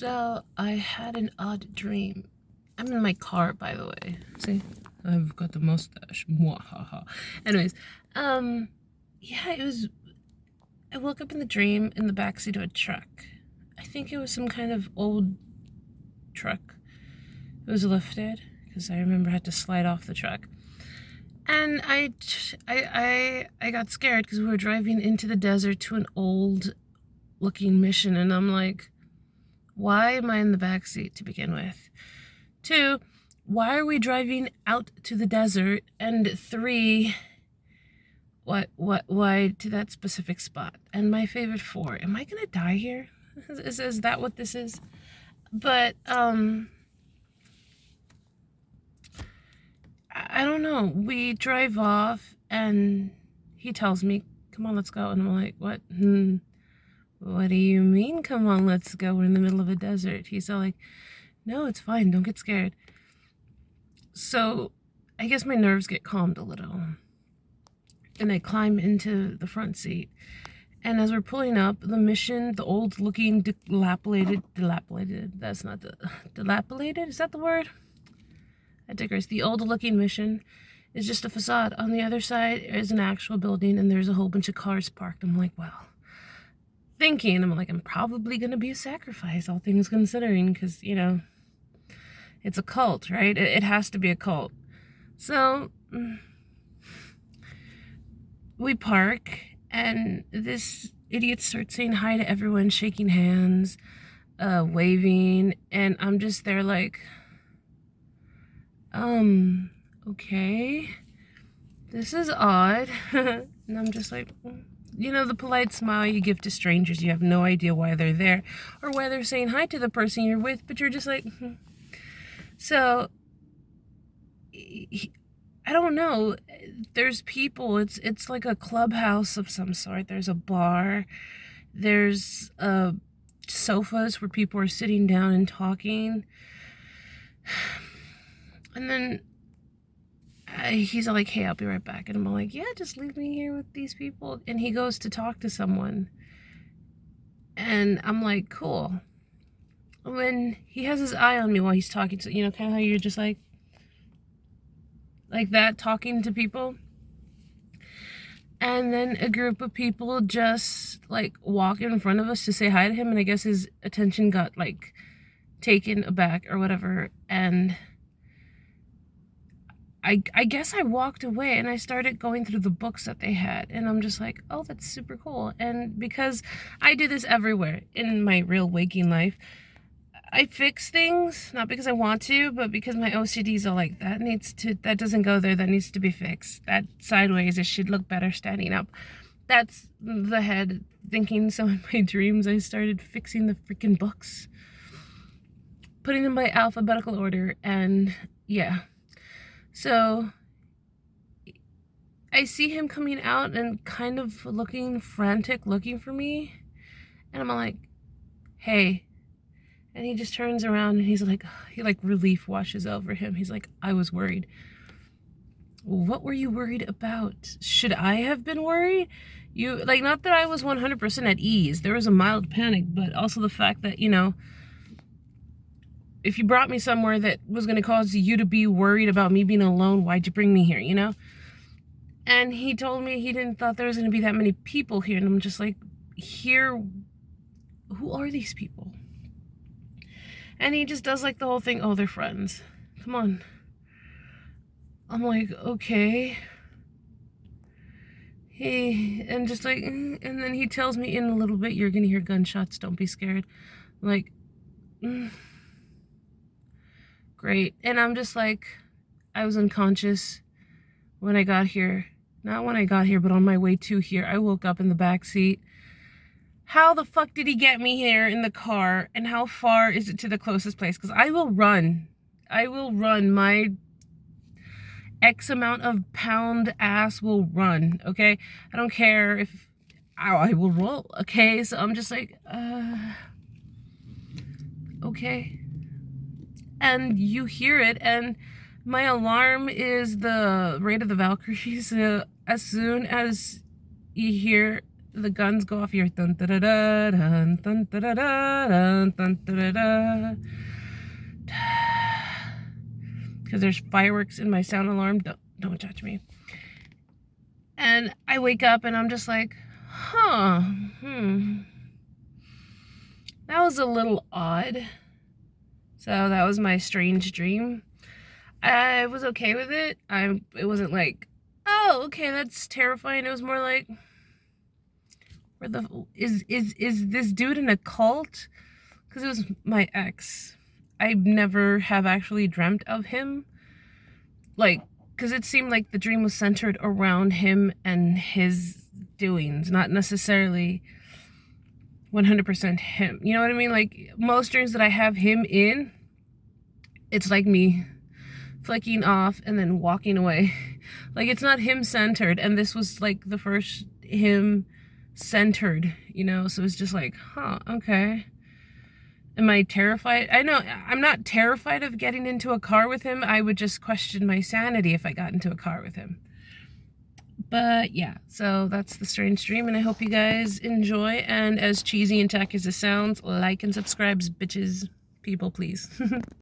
So I had an odd dream. I'm in my car, by the way. See, I've got the mustache. Mwahaha. Anyways, yeah, it was. I woke up in the dream in the backseat of a truck. I think it was some kind of old truck. It was lifted because I remember I had to slide off the truck. And I got scared because we were driving into the desert to an old looking mission, and I'm like, why am I in the back seat to begin with? 2, why are we driving out to the desert? And 3, why to that specific spot? And my favorite 4, am I gonna die here? Is that what this is? But I don't know. We drive off and he tells me, come on, let's go. And I'm like, what? What do you mean, come on, let's go? We're in the middle of a desert. He's all like, no, it's fine. Don't get scared. So I guess my nerves get calmed a little. And I climb into the front seat. And as we're pulling up, the mission, the old looking dilapidated, that's not the, dilapidated? Is that the word? I digress. The old looking mission is just a facade. On the other side is an actual building and there's a whole bunch of cars parked. I'm like, well, I'm like, I'm probably going to be a sacrifice, all things considering, because, you know, it's a cult, right? It has to be a cult. So we park and this idiot starts saying hi to everyone, shaking hands, waving, and I'm just there like, okay, this is odd. And I'm just like, you know, the polite smile you give to strangers. You have no idea why they're there or why they're saying hi to the person you're with, but you're just like, So, I don't know. There's people. It's like a clubhouse of some sort. There's a bar. There's sofas where people are sitting down and talking. And then he's like, hey, I'll be right back. And I'm like, yeah, just leave me here with these people. And he goes to talk to someone. And I'm like, cool. When he has his eye on me while he's talking to, you know, kind of how you're just like that, talking to people. And then a group of people just like walk in front of us to say hi to him. And I guess his attention got like taken aback or whatever. And I guess I walked away and I started going through the books that they had. And I'm just like, oh, that's super cool. And because I do this everywhere in my real waking life, I fix things, not because I want to, but because my OCDs are like, that doesn't go there, that needs to be fixed. That sideways, it should look better standing up. That's the head thinking. So in my dreams, I started fixing the freaking books, putting them by alphabetical order, and yeah. So I see him coming out and kind of looking frantic, looking for me. And I'm like, hey. And he just turns around and he's like, relief washes over him. He's like, I was worried. What were you worried about? Should I have been worried? Not that I was 100% at ease. There was a mild panic, but also the fact that, you know, if you brought me somewhere that was going to cause you to be worried about me being alone, why'd you bring me here, you know? And he told me he didn't thought there was going to be that many people here. And I'm just like, here, who are these people? And he just does like the whole thing, oh, they're friends. Come on. I'm like, okay. And then he tells me in a little bit, you're going to hear gunshots, don't be scared. I'm like, great. And I'm just like, I was unconscious when I got here. Not when I got here, but on my way to here. I woke up in the back seat. How the fuck did he get me here in the car? And how far is it to the closest place? Because I will run. My X amount of pound ass will run, okay? I don't care if I will roll, okay? So I'm just like, okay. And you hear it, and my alarm is the Raid of the Valkyries. As soon as you hear the guns go off, you're dun da da da dun dun da da da dun da da. Because there's fireworks in my sound alarm. Don't judge me. And I wake up and I'm just like, huh, that was a little odd. So that was my strange dream. I was okay with it. It wasn't like, oh, okay, that's terrifying. It was more like, is this dude in a cult? Because it was my ex. I never have actually dreamt of him. Like, because it seemed like the dream was centered around him and his doings, not necessarily 100% him. You know what I mean? Like, most dreams that I have him in, it's like me flicking off and then walking away. Like, it's not him centered, and this was like the first him centered, you know? So it's just like, huh, okay. Am I terrified? I know I'm not terrified of getting into a car with him. I would just question my sanity if I got into a car with him. But yeah, so that's the strange dream, and I hope you guys enjoy. And as cheesy and tacky as it sounds, like and subscribe, bitches. People, please.